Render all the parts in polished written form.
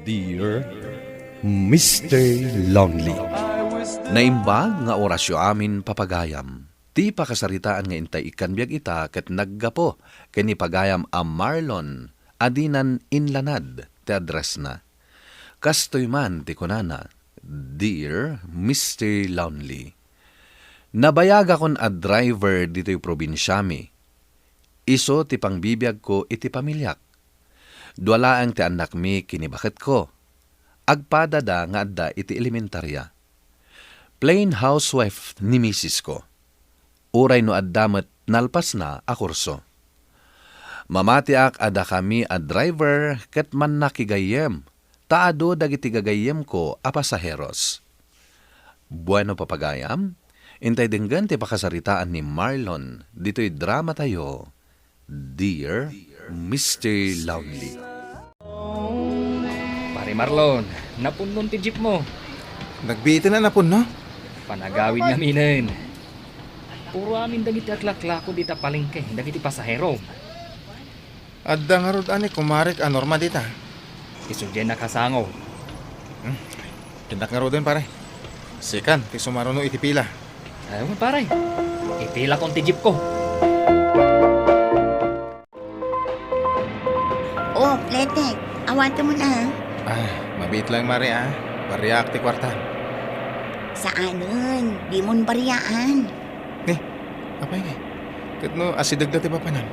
Dear Mr. Lonely. Naimbag nga orasyo amin papagayam. Ti pakasaritaan nga intay ikan biyag ita ket naggapo kani pagayam a Marlon adinan inlanad ti address na. Kastoy man ti kunana, Dear Mr. Lonely. Nabayaga kon a driver dito'y probinsyami. Iso ti pangbibiyag ko iti pamilyak. Dualaang ti anak mi kinibaket ko. Agpadada nga adda iti elementarya. Plain housewife ni misis ko. Uray no addamet nalpas na a kurso. Mamatiak ada kami a driver ket man nakigayem. Taado dagiti gagayem ko a pasaheros. Bueno papagayam, intay denggan ti pakasaritaan ni Marlon dito'y drama tayo. Dear Mr. Lonely. Pare Marlon, napunon ti jeep mo. Nagbitin na napon, no? Panagawid naminin. Puro amin dagiti aklaklako dita palengke, dagiti pasahero. Adda nga rod ani kumarik anorma dita. Isudyan na kasango. Tindak nga rod din pare. Sikan, ti sumaruno iti pila. Ayaw mo pare, ipila kong ti jeep ko. Oh, Pletek, awatan mo na. Mabit lang mari Bariak ti kwarta. Saanon? Di mon bariyaan. Apay nga? Kat no, asidagda ti papanan.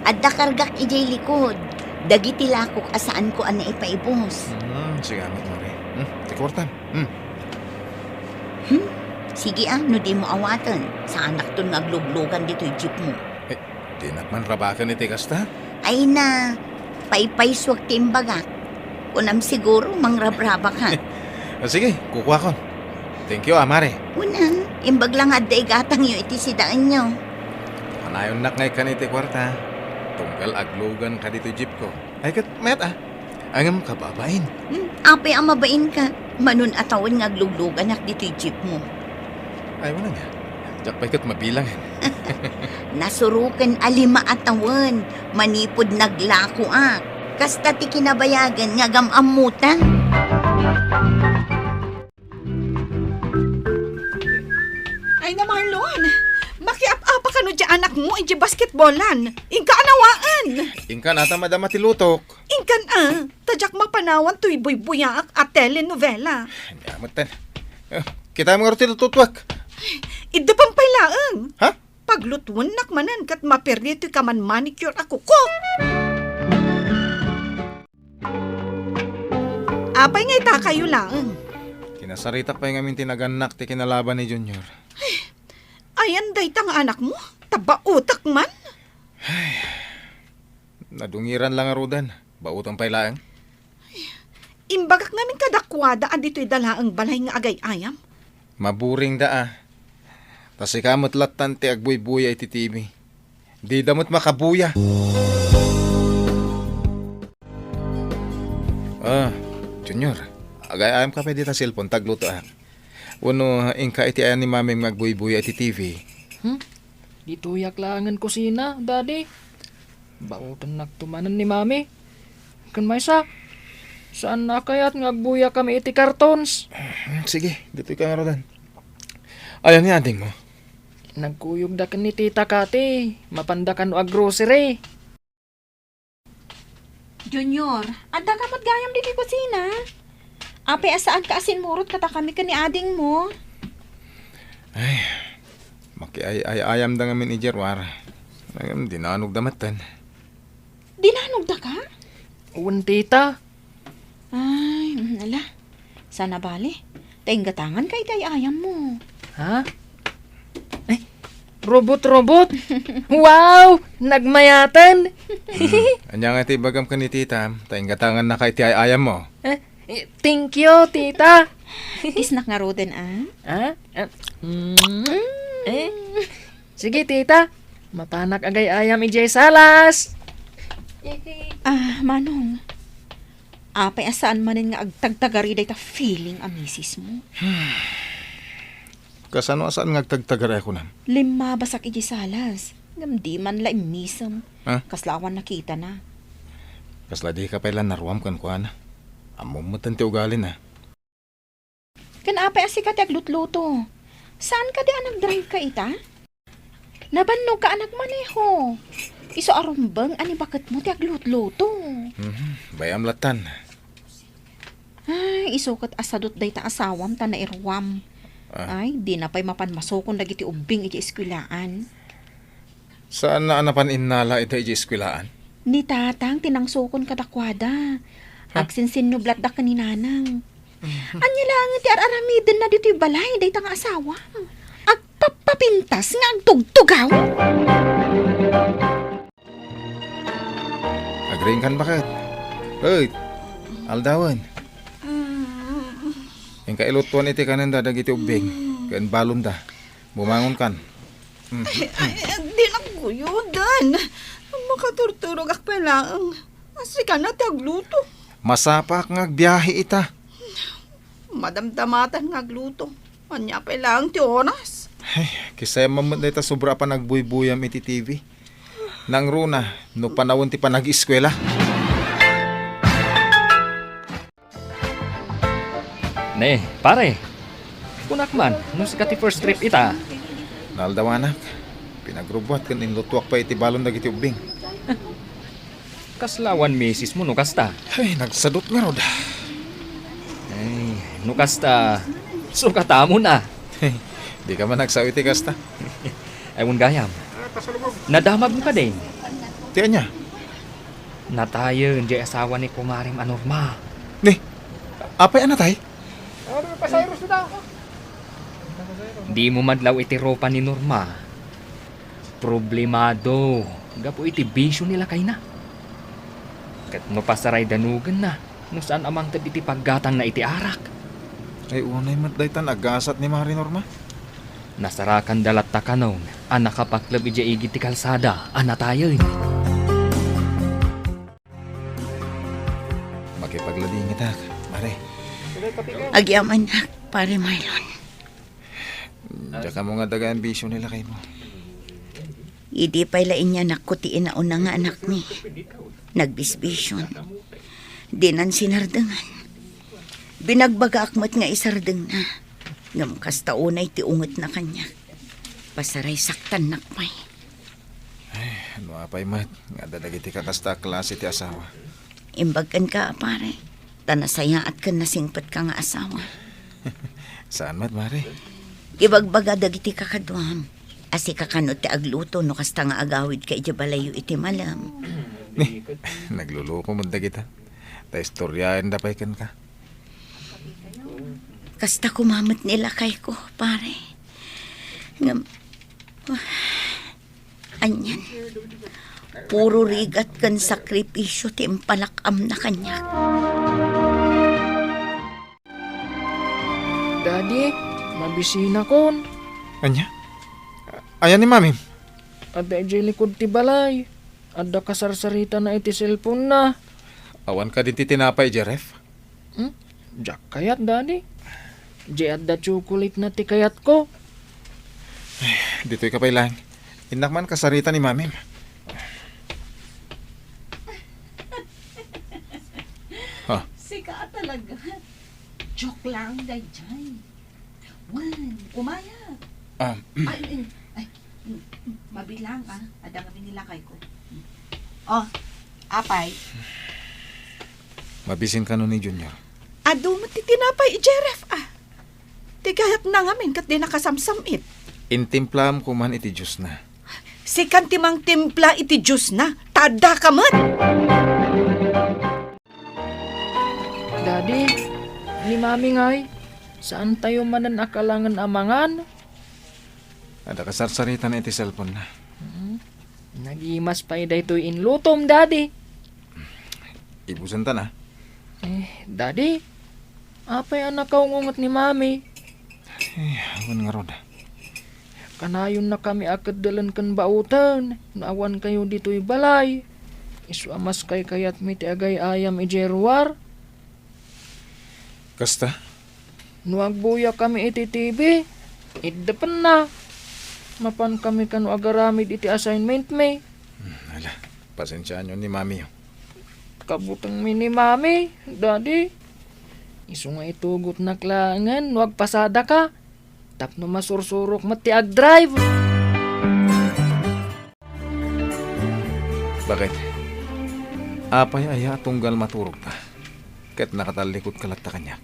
Adda kargak ijay likod. Dagiti lakok asaan ko ana ipaibos. Sige amat mari. Ti kwarta. Sige no di mo awatan. Sa anak ton nga agluglugan dito'y jeep mo. Di nakman rabakan iti kasta. Ay na, paypayswag timbagak. Kunam siguro mangrabraba ka. Sige, kukuha ko. Thank you, mare. Unang, imbag lang adda igatang yo iti sidaan nyo. Kanayon nak ngay kan iti kwarta. Tunggal aglugan ka dito jeep ko. Ay kat, met Angam ka babain. Apay ang mabain ka. Manun atawan nga agluglugan ak dito'y jeep mo. Ay, wala nga. Diyak pa ikat mabilang. Nasurukan alima atawan. Manipod naglako ak. Kasta ti kinabayagan nga gamamutan. Ay na Marlon, makiap-apa ka no di anak mo di basketballan. Ingka anawaan. Ingka nata madama tilutok. Ingkan tadyak mapanawan to'y buy-buyak at telenovela. Amatan. Kita mga roti tututwak. Ida pang pailaang. Ha? Paglutuan nakmanan kat maperdi to'y kaman manicure ako ko. Apay nga ita kayo lang. Kinasarita pa yung amin tinaganak ti kinalaban ni Junior. Ayan day tang anak mo. Taba utak man. Nadungiran lang arudan. Bautang pailaang. Imbagak namin kadakwada adito'y dalaang balay nga agay ayam. Maburing daa. Tas ikamot latan ti agbuy-buya iti TV. Di damot makabuya. Junior, agay ayam ka pa dita cellphone, tagluto Uno, ingka iti ayan ni maming magbuy-buya iti TV. Dito yaklangan kusina, daddy. Bautan nagtumanan ni mami. Kan may saan na kaya't ngagbuya kami iti cartons? Sige, dito ka nga rodan. Ayan ni ading mo. Nagkuyog da kan ni tita Kati. Mapandakan o grocery. Junior, anda ka matgayam di kusina. Ape asaan ka asin murot kata kami ka ni ading mo. Ay, ayam da ngamin ijerwar. Dinanog damatan. Dinanog da ka? Uwan tita. Ay, ala. Sana bali. Taingatangan kay tay ayam mo. Ha? Ay, robot. Wow! Nagmayatan. Anya nga iti bagam ka ni tita. Tayong gatangan na kay ti ayam mo. Thank you, tita. Isnak nga roden Ha? Sige, tita. Mapanak agay ayam ijay salas. Manong. Apay asaan manin nga agtagtagari day ta feeling a misis mo. Kasano asaan nga agtagtagara ako na? 5 basak iji salas. Ngam di man la imisam. Ha? Kaslawan nakita na. Kasla di ka pala naruam kan kuana. Amo mo tanti ugalin ha. Kan apay asikat ag lutluto. Saan ka di anak drive ka ita? Nabannog ka anak maneho. Iso arumbang ani bakit mo ti ag lutluto. Bayam latan. Ay, isukat asadot day ta asawam ta na irwam. Ay, di na pa'y mapanmasokon lagi ti ubing iti eskwilaan. Saan na anapan innala ita iji eskwilaan? Ni tatang tinangsokon kadakwada. Agsinsin nublat da kaninanang. Anya lang ti araramiden na dito'y balay day ta nga asawa. Agpapapintas nga agtugtugaw. Agring kan bakit? Hoy, aldawan. Yung kailutuan iti kanan da dagiti ubing. Kan balon da. Bumangon kan. Di na guyudan. Makaturturog ak palang. Asi ka na ti agluto. Masapak nga agbiyahe ita. Madamdamatan nga agluto. Anya pa lang ti oras. Ay, kisaya mamad na ita sobra pa nagbuy-buyam iti TV. Nang runa, no panawon ti pa nag-eskwela. Ne, pare. Kunak man, nung sikat ti first trip ita. Naldawanak, pinagrubwat kan inlutuak pa iti balon dagiti ubing. Kaslawan misis mo no kasta. Ay, nagsadot nga rod. Ay, no kasta. Sukata mo na. Hey, di ka man nagsawiti kasta. Ewan gayam. Nadamag mo ka din. Tiyan niya. Natayo hindi asawa ni Kumaring Anorma. Ni, apay anatay? Di mo madlaw iti ropa ni Norma. Problemado. Gapo iti bisyo nila kay na. Kat no pasaray danugan na. No saan amang tad iti paggatang na iti arak. Ay, unay matdaytan agasat ni Mari Norma. Nasarakan dalat ta kanon. Anak kapaklab iti igit ti kalsada. Anatayon. Makipaglading ita, Mari. Agyaman na, pare Marlon. Diyan ka mo nga dagaan bisyo nila kay mo. Idi pa'y lain niya nakutiin na una nga anak ni. Nagbisbisyon. Dinan sinardangan. Binagbaga akmat nga isardeng na. Ngam kasta unay ti ungot na kanya. Pasaray saktan nakmay. Ano apay mat, nga dadagiti kakasta klase ti asawa. Imbagan ka, pare. Tanasaya at ka nasingpat ka nga asawa. Saan mat, Mari? Ibagbaga dagiti kakadwam. Asi kakanot ti agluto no kasta nga agawid ka ijabalayo iti malam. Ni, nagluluko mo dagita. Ta istoryain dapay kan ka. Kasta kumamot nila kay ko, pare. Ngam... Anyan. Puro rigat kan sakripisyo ti impalakam na kanya. Daddy, mabisina kon. Anya? Ayan ni Mami. Ada iti likod ti balay. Ada kasarsarita na iti cellphone na. Awan ka din ti tinapay, Jeref. Jak kayat, Daddy. Di ada chocolate na ti kayat ko. Dito'y kapay lang. Inakman kasarita ni Mami. Sika talaga. Joke lang, dayjay. Wan, kumaya. Mabilang ah. Ada kami nilakay ko. Oh, apay. Mabisin ka nun ni Junior. Ado mo titinapay, Jeref ah. Tigayat na ngamin kat di nakasamsamit. Intimplam ko man iti Diyos na. Si kantimang timpla iti Diyos na. Tada ka man. Daddy, ni Mami ngay, saan tayo manan akalangan amangan? Ada kasarsarita na iti cellphone na. Nagimas pa ito'y inlutom, Daddy. Ibusan ta na. Daddy, apay anak kaungungot ni Mami. Awan nga rod. Kanayon na kami akad dalan kan bautan. Naawan kayo dito'y balay. Isuamas kay kayat mi ti agay ayam ijeruar. Kasta? Nuagbuya kami iti TV. Iddapan na. Mapan kami kanu agaramid iti assignment me. Ala, pasensyaan yun ni Mami. Kabutang mi ni Mami, Daddy. Iso nga itugot na klangan, wag pasada ka. Tapno masursurok mati ag drive. Bakit? Apay aya tunggal maturog ta. Ket nakatalikod kalat ta kanya.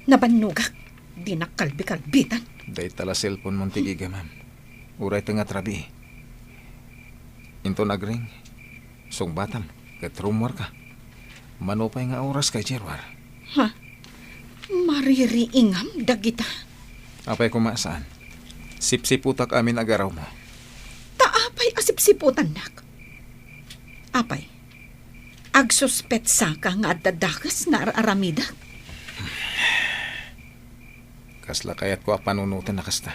Nabanugak. Di nakalbi-kalbitan. Day tala cellphone mong tigiga, ma'am. Uray ta nga trabi. Into nagring. Song batam. Ket rumor ka. Manupay nga oras kay Jerwar. Ha? Maririingam dagita. Apay kumasaan. Sipsiputak amin agaraw mo. Taapay asip-siputan nak. Apay. Agsuspetsa ka nga dadakas nga aramida. Kasla kayat ko panunutan na kasta.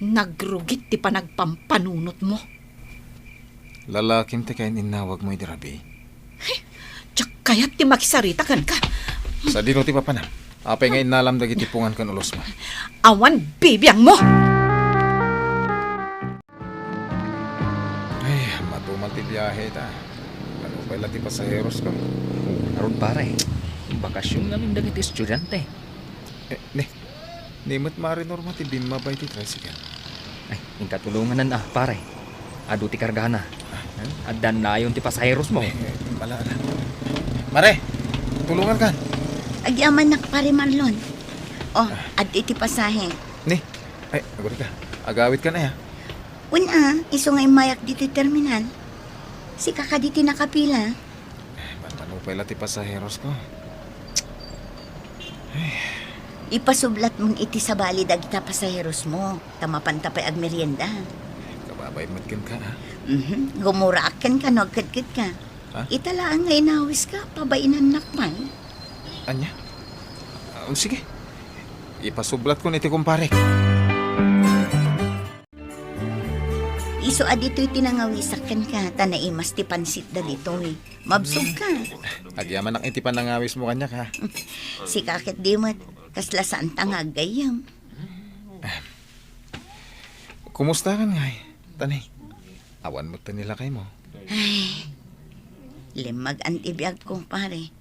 Nagrugit ti panagpampanunot mo. Lalakim ti kayo inawag mo idirabi. Tsak kayat ti makisarita kan ka. Sa dino ti papanam. Apay nga inalam dagiti pungan kan ulos mo. Awan bibiyang mo. Ay, matumal ti biyahe ta. Ano pa ti pasaheros ko? Aron pare, bakasyon namin dagiti estudyante. Nimot marinor mo ti bimabay ti tricycle. Ay, yung katulungan na pare. Ado ti kargana. Adan na yun ti pasaheros mo. Bala. Mare, tulungan ka. Agyaman nak pare Marlon. Oh, at iti pasahe. Ay, aguri ka. Agawit ka na ya. Una, iso nga imayak dito terminal. Si kaka diti nakapila. Manupay ti pasaheros ko. Ipasublat mong iti sa bali dagita pasaheros mo. Tamapanta pa ag merienda. Kababay matkin ka, ha? Gumuraakan ka, nagkadkad ka. Ha? Italaan nga inawis ka, pabainan nakman. Anya? Sige. Ipasublat ko niti kumpare. Iso adito'y tinangawisakan ka, tanaimas ti pansit dalito eh. Mabsog ka. Agyaman ang iti panangawis mo kanya ka. Si kakit dimot, kasla saan tangag gayam. Kumusta ka nga eh? Tanay, awan mo nila kay mo. Limag antibiyag kong pare.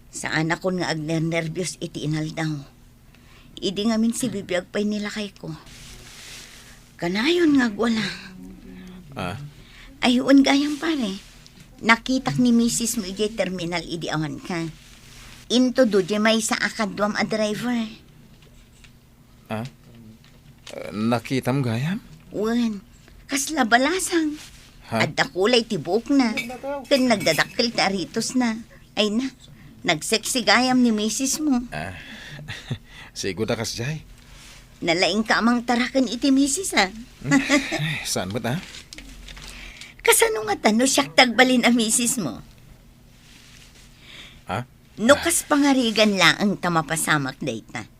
Sa anak ko nga agner-nervyos iti inaldaw. Idi nga min si bibiyag pa'y nila kay ko. Kanayon nga wala. Ayun gayang pare. Nakitak ni Mrs. mo iti terminal idi awan ka. Into do di may sa akadwam a driver. Nakita mo gayam? Wan, kasla balasang. Ha? At kulay tibok na. Kan nagdadakil ta ritos na. Ay na, nagseksigayam ni Mrs. mo. Sigo da kas jay. Nalaing ka amang tarakan iti Mrs. ha. Saan mo ta? Kasano nga tano siyak tagbalin a Mrs. mo? Ha? Nukas pangarigan lang ang tamapasamak dayta.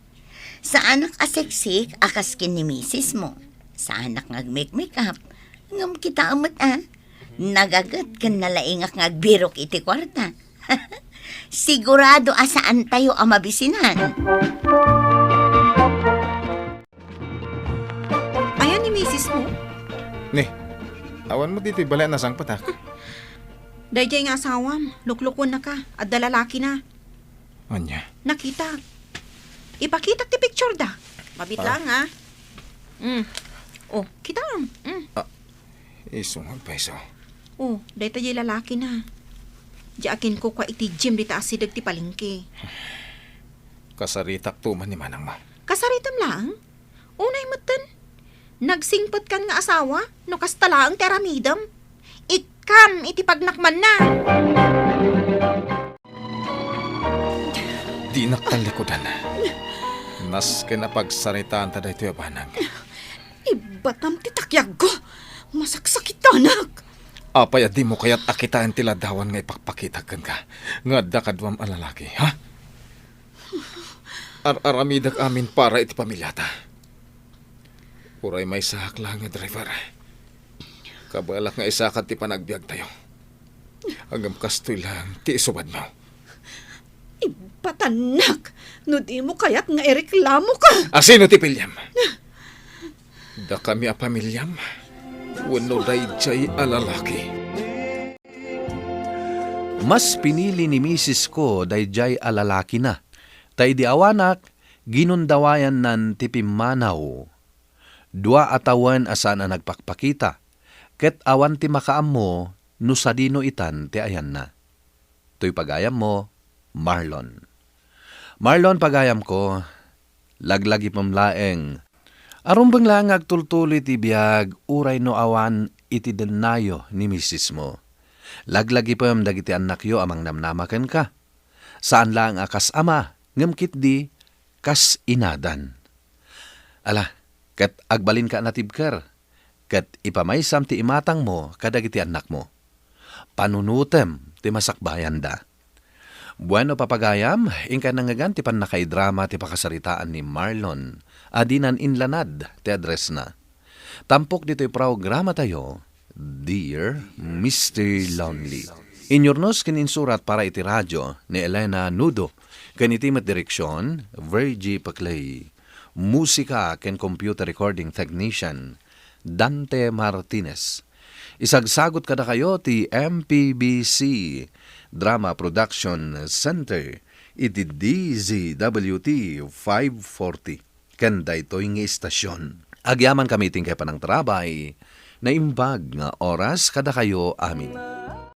Sa anak aseksik, akaskin ni Mrs. mo. Sa anak ngag-make-makeup, ngam kita amat Nagagat kan nalaingak ngagbirok iti kwarta. Sigurado asaan tayo ang mabisinan. Ayan ni Mrs. mo. Awan mo dito balay na sang patak. Dayjay nga asawam. Luklukon na ka. At dalalaki na. Anya? Nakita. Ipakita ti picture da. Mabit lang ha. Oh, kita. Isungod pa iso. Oh, dayjay lalaki na. Diakin ko kwa iti gym dita asidag ti palengke. Kasaritak tuman ni manang mo. Kasaritam lang. Unay matan. Nagsingpot kan nga asawa, no kastalaang teramidam. Ikam iti pagnakman na. Di naktalikodan. Nas kinapagsaritaan ta dayto yabanag. Ibatam ti takyag ko. Masaksakit tanak. Apay di mo kaya't akitaan tiladawan nga ipakpakitakan ka. Nga dakadwam alalaki, ha? Aramidak amin para iti pamilyata. Uray may sahak lang nga driver. Kabalak nga isakat ti panagbiag tayo. Hanggang kastoy lang ti isubad mo. Ibatanak. No di mo kaya't nga ireklamo ka. Asino ti pilyam? Da kami a pamilyam. Wano day jay alalaki. Mas pinili ni misis ko dayjay alalaki na. Tay di awanak, ginundawayan nan tipimanaw. Dua atawan asan na nagpakpakita. Ket awan ti makaam mo, no sadino itan ti ayan na. To'y pagayam mo, Marlon. Marlon, pagayam ko, laglagi pamlaeng. Aron bang lang agtultuloy ti biyag, uray no awan iti denayo ni misis mo. Laglagi pam dagiti anak yo amang namnamaken ka. Saan lang akas ama, ngamkit di, kas inadan. Ala, ket agbalin ka natibker, ket ipamaysam ti imatang mo kadagiti anak mo. Panunutem ti masakbayan da. Bueno papagayam, ingka nangagan ti panakaidrama ti pakasaritaan ni Marlon, adinan inlanad ti address na. Tampok dito'y programa tayo, Dear Mr. Lonely. Inyornos kininsurat para iti radyo ni Elena Nudo, kanitimat direksyon, Virgie Paclay. Musika ken computer recording technician, Dante Martinez. Isagsagot kada kayo ti MPBC Drama Production Center iti DZWT 540 kanda ito'y nga istasyon. Agyaman kami tingkay panang trabay na imbag nga oras kada kayo amin.